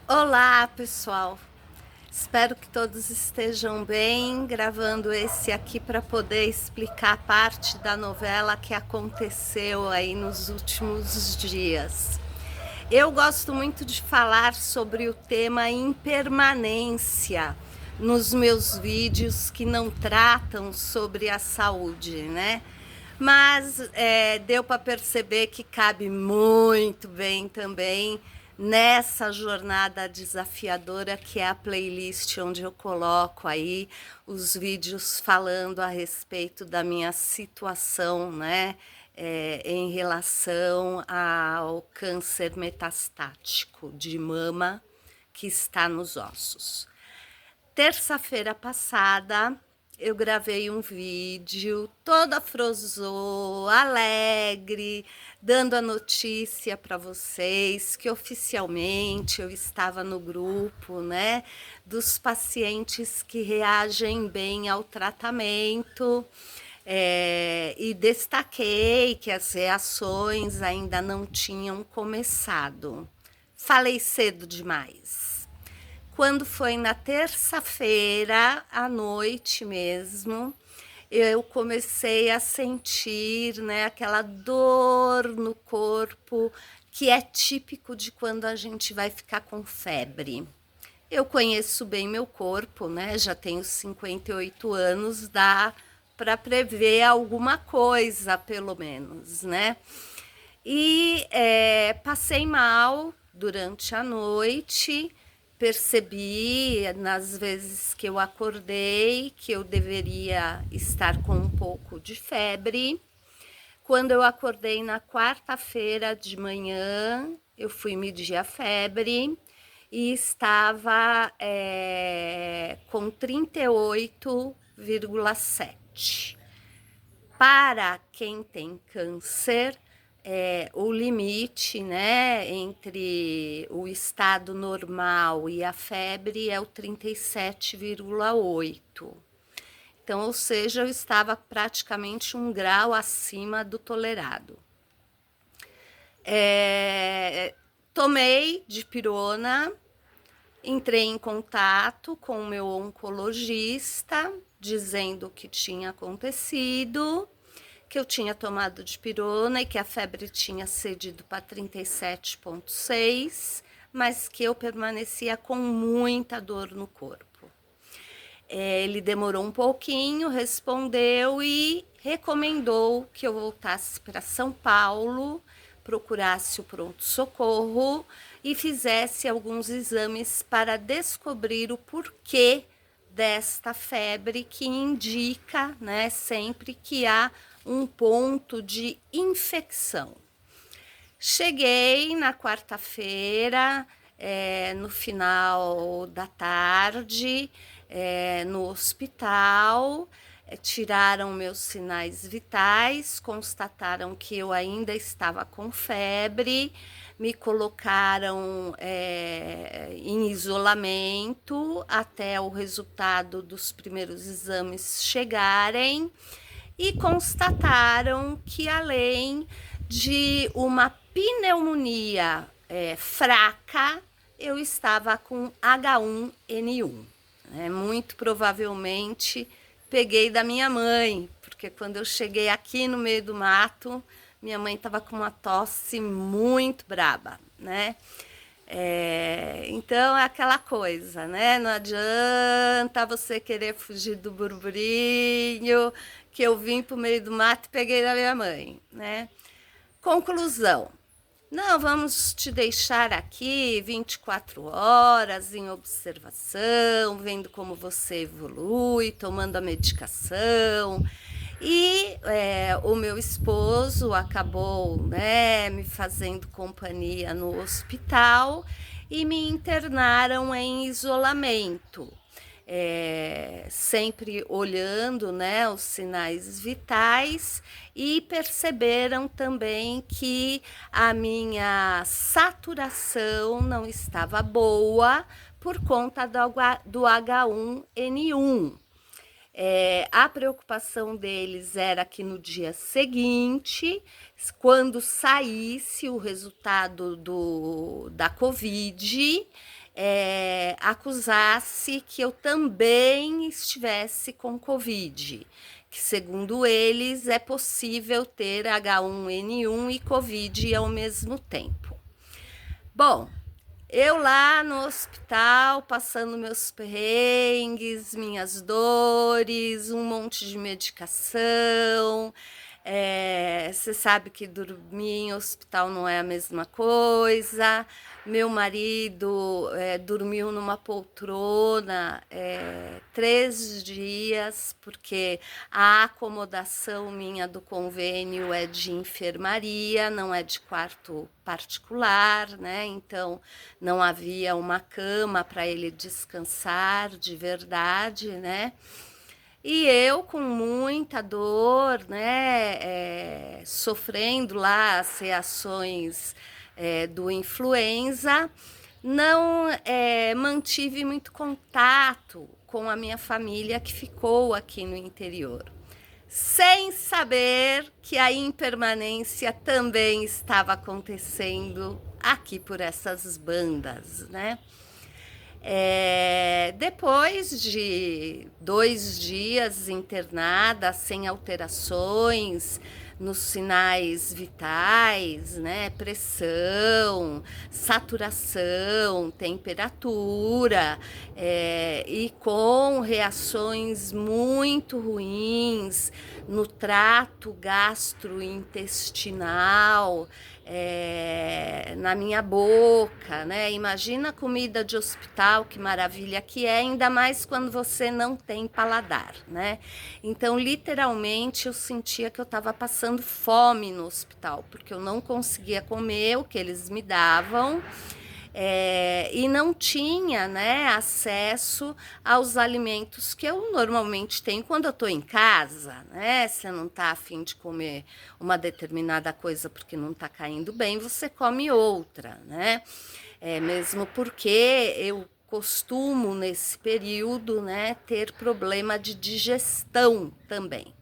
Olá, pessoal. Espero que todos estejam bem, gravando esse aqui para poder explicar parte da novela que aconteceu aí nos últimos dias. Eu gosto muito de falar sobre o tema impermanência nos meus vídeos que não tratam sobre a saúde, né? Mas deu para perceber que cabe muito bem também nessa jornada desafiadora que é a playlist onde eu coloco aí os vídeos falando a respeito da minha situação, né? Em relação ao câncer metastático de mama que está nos ossos. Terça-feira passada, eu gravei um vídeo toda frozô, alegre, dando a notícia para vocês que oficialmente eu estava no grupo, né, dos pacientes que reagem bem ao tratamento. E destaquei que as reações ainda não tinham começado. Falei cedo demais. Quando foi na terça-feira à noite mesmo, eu comecei a sentir, né, aquela dor no corpo que é típico de quando a gente vai ficar com febre. Eu conheço bem meu corpo, né? Já tenho 58 anos, dá para prever alguma coisa, pelo menos, né? E passei mal durante a noite, percebi nas vezes que eu acordei que eu deveria estar com um pouco de febre. Quando eu acordei na quarta-feira de manhã, eu fui medir a febre e estava com 38,7. Para quem tem câncer, o limite, né, entre o estado normal e a febre é o 37,8. Então, ou seja, eu estava praticamente 1 grau acima do tolerado. Tomei dipirona, entrei em contato com o meu oncologista, dizendo o que tinha acontecido, que eu tinha tomado dipirona e que a febre tinha cedido para 37,6, mas que eu permanecia com muita dor no corpo. Ele demorou um pouquinho, respondeu e recomendou que eu voltasse para São Paulo, procurasse o pronto-socorro e fizesse alguns exames para descobrir o porquê desta febre que indica, né, sempre que há um ponto de infecção. Cheguei na quarta-feira, no final da tarde, no hospital, tiraram meus sinais vitais, constataram que eu ainda estava com febre, me colocaram em isolamento até o resultado dos primeiros exames chegarem e constataram que além de uma pneumonia fraca, eu estava com H1N1. Muito provavelmente peguei da minha mãe, porque quando eu cheguei aqui no meio do mato, minha mãe estava com uma tosse muito braba, né? Então é aquela coisa, né? Não adianta você querer fugir do burburinho, que eu vim pro meio do mato e peguei da minha mãe, né? Conclusão. Não, vamos te deixar aqui 24 horas em observação, vendo como você evolui, tomando a medicação. E o meu esposo acabou, né, me fazendo companhia no hospital e me internaram em isolamento. Sempre olhando, né, os sinais vitais e perceberam também que a minha saturação não estava boa por conta do H1N1. A preocupação deles era que no dia seguinte, quando saísse o resultado da Covid, acusasse que eu também estivesse com Covid, que segundo eles é possível ter H1N1 e Covid ao mesmo tempo. Bom, eu lá no hospital, passando meus perrengues, minhas dores, um monte de medicação. Você sabe que dormir em hospital não é a mesma coisa. Meu marido dormiu numa poltrona 3 dias, porque a acomodação minha do convênio é de enfermaria, não é de quarto particular, né? Então não havia uma cama para ele descansar de verdade, né? E eu com muita dor, né, sofrendo lá as reações do influenza, não mantive muito contato com a minha família que ficou aqui no interior, sem saber que a impermanência também estava acontecendo aqui por essas bandas, né? Depois de 2 dias internada, sem alterações nos sinais vitais, né? Pressão, saturação, temperatura, e com reações muito ruins no trato gastrointestinal, na minha boca, né? Imagina a comida de hospital, que maravilha que é, ainda mais quando você não tem paladar, né? Então, literalmente, eu sentia que eu estava passando fome no hospital, porque eu não conseguia comer o que eles me davam. E não tinha, né, acesso aos alimentos que eu normalmente tenho quando eu estou em casa, né? Você não está afim de comer uma determinada coisa porque não está caindo bem, você come outra, né? Mesmo porque eu costumo, nesse período, né, ter problema de digestão também.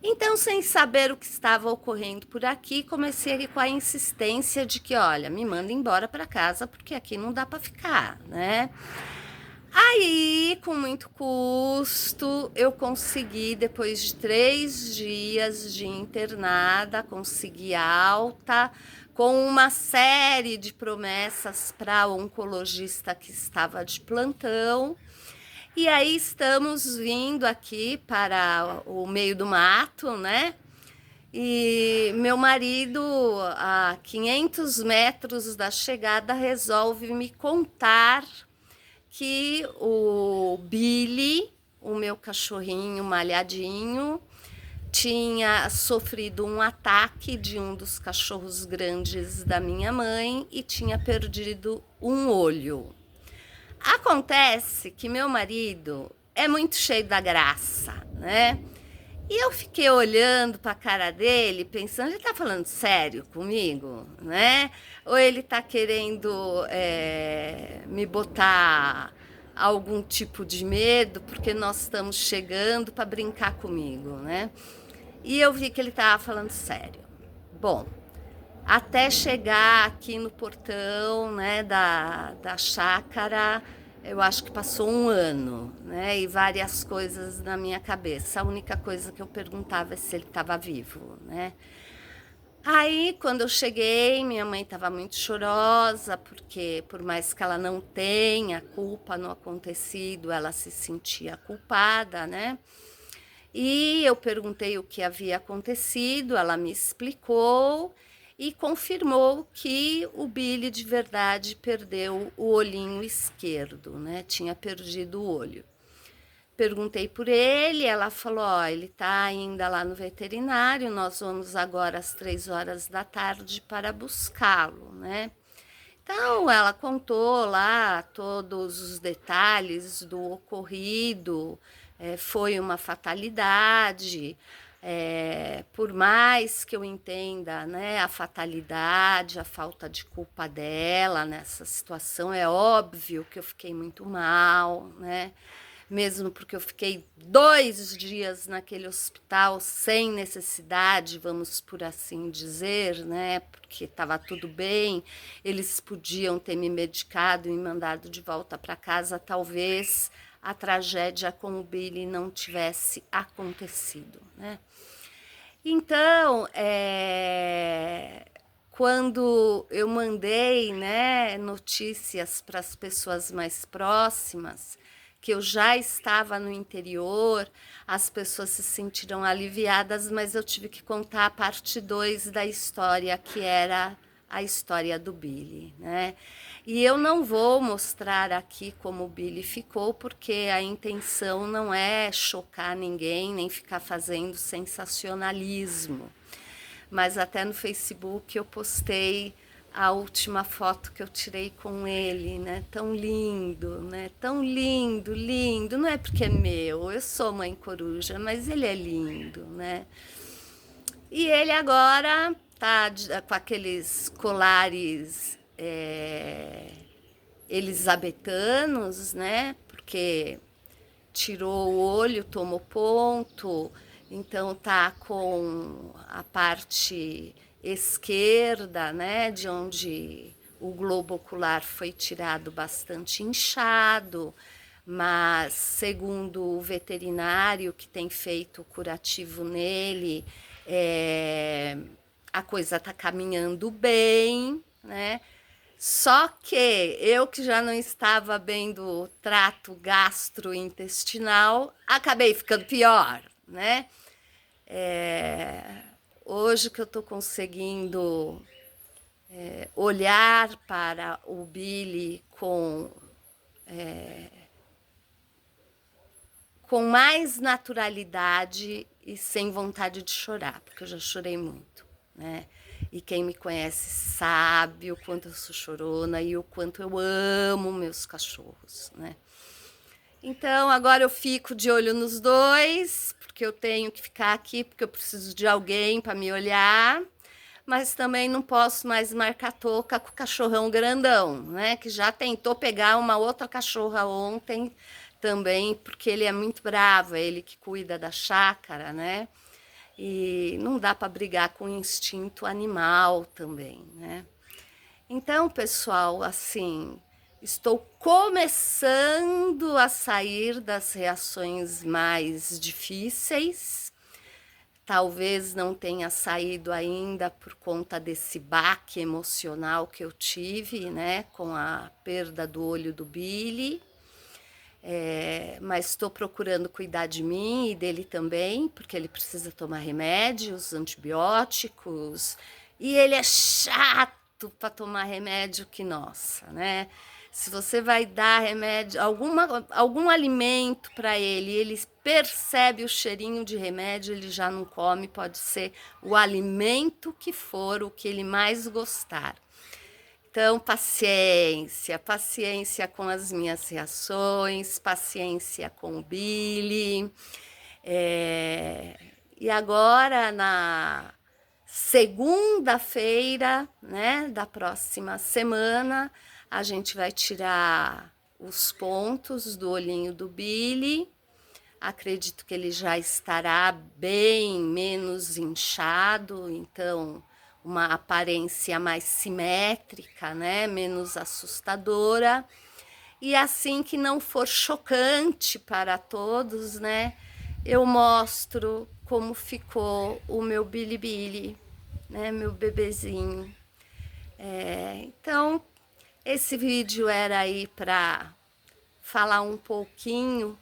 Então, sem saber o que estava ocorrendo por aqui, comecei com a insistência de que, olha, me manda embora para casa, porque aqui não dá para ficar, né? Aí, com muito custo, eu consegui, depois de 3 dias de internada, consegui alta, com uma série de promessas para o oncologista que estava de plantão. E aí estamos vindo aqui para o meio do mato, né? E meu marido, a 500 metros da chegada, resolve me contar que o Billy, o meu cachorrinho malhadinho, tinha sofrido um ataque de um dos cachorros grandes da minha mãe e tinha perdido um olho. Acontece que meu marido é muito cheio da graça, né? E eu fiquei olhando para a cara dele, pensando, ele tá falando sério comigo, né? Ou ele tá querendo me botar algum tipo de medo, porque nós estamos chegando para brincar comigo, né? E eu vi que ele tava falando sério. Bom, até chegar aqui no portão, né, da chácara, eu acho que passou um ano, né, e várias coisas na minha cabeça. A única coisa que eu perguntava é se ele estava vivo, né. Aí, quando eu cheguei, minha mãe estava muito chorosa, porque por mais que ela não tenha culpa no acontecido, ela se sentia culpada, né. E eu perguntei o que havia acontecido, ela me explicou e confirmou que o Billy de verdade perdeu o olhinho esquerdo, né? Tinha perdido o olho. Perguntei por ele, ela falou, ó, ele tá ainda lá no veterinário, nós vamos agora às 3 horas da tarde para buscá-lo, né? Então, ela contou lá todos os detalhes do ocorrido, foi uma fatalidade. Por mais que eu entenda, né, a fatalidade, a falta de culpa dela nessa situação, é óbvio que eu fiquei muito mal, né? mesmo porque eu fiquei 2 dias naquele hospital sem necessidade, vamos por assim dizer, né? Porque estava tudo bem, eles podiam ter me medicado e me mandado de volta para casa, talvez a tragédia com o Billy não tivesse acontecido, né? Então, quando eu mandei, né, notícias para as pessoas mais próximas, que eu já estava no interior, as pessoas se sentiram aliviadas, mas eu tive que contar a parte 2 da história, que era a história do Billy, né? E eu não vou mostrar aqui como o Billy ficou, porque a intenção não é chocar ninguém, nem ficar fazendo sensacionalismo. Mas até no Facebook eu postei a última foto que eu tirei com ele, né? Tão lindo, né? Tão lindo, lindo. Não é porque é meu, eu sou mãe coruja, mas ele é lindo, né? E ele agora tá com aqueles colares elisabetanos, né? Porque tirou o olho, tomou ponto, então tá com a parte esquerda, né, de onde o globo ocular foi tirado, bastante inchado, mas segundo o veterinário que tem feito o curativo nele, a coisa tá caminhando bem, né? Só que eu, que já não estava bem do trato gastrointestinal, acabei ficando pior, né? Hoje que eu estou conseguindo olhar para o Billy com mais naturalidade e sem vontade de chorar, porque eu já chorei muito, né? E quem me conhece sabe o quanto eu sou chorona e o quanto eu amo meus cachorros, né? Então agora eu fico de olho nos dois, porque eu tenho que ficar aqui, porque eu preciso de alguém para me olhar, mas também não posso mais marcar toca com o cachorrão grandão, né? Que já tentou pegar uma outra cachorra ontem também, porque ele é muito bravo, é ele que cuida da chácara, né? E não dá para brigar com o instinto animal também, né? Então, pessoal, assim, estou começando a sair das reações mais difíceis. Talvez não tenha saído ainda por conta desse baque emocional que eu tive, né, com a perda do olho do Billy. Mas estou procurando cuidar de mim e dele também, porque ele precisa tomar remédios, antibióticos, e ele é chato para tomar remédio que nossa, né? Se você vai dar remédio, algum alimento para ele, ele percebe o cheirinho de remédio, ele já não come, pode ser o alimento que for, o que ele mais gostar. Então, paciência, paciência com as minhas reações, paciência com o Billy. E agora, na segunda-feira, né, da próxima semana, a gente vai tirar os pontos do olhinho do Billy. Acredito que ele já estará bem menos inchado, então uma aparência mais simétrica, né? Menos assustadora. E assim que não for chocante para todos, né? Eu mostro como ficou o meu Billy, né? Meu bebezinho. Então, esse vídeo era aí para falar um pouquinho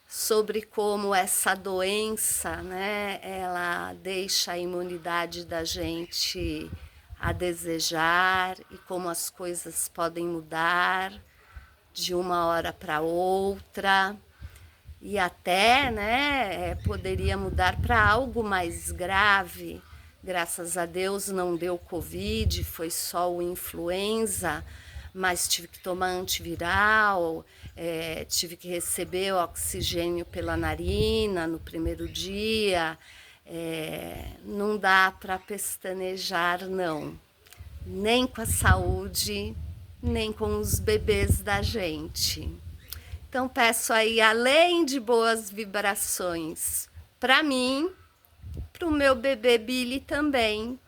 sobre como essa doença, né, ela deixa a imunidade da gente a desejar e como as coisas podem mudar de uma hora para outra e até, né, poderia mudar para algo mais grave. Graças a Deus não deu Covid, foi só o influenza, mas tive que tomar antiviral, tive que receber oxigênio pela narina no primeiro dia. Não dá para pestanejar, não. Nem com a saúde, nem com os bebês da gente. Então, Então peço aí, além de boas vibrações, para mim, para o meu bebê Billy também.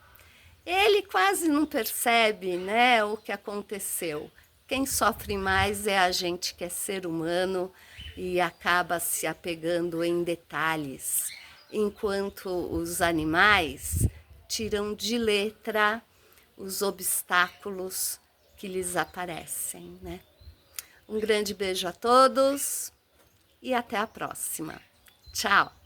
Ele quase não percebe, né, o que aconteceu. Quem sofre mais é a gente que é ser humano e acaba se apegando em detalhes, enquanto os animais tiram de letra os obstáculos que lhes aparecem, né? Um grande beijo a todos e até a próxima. Tchau!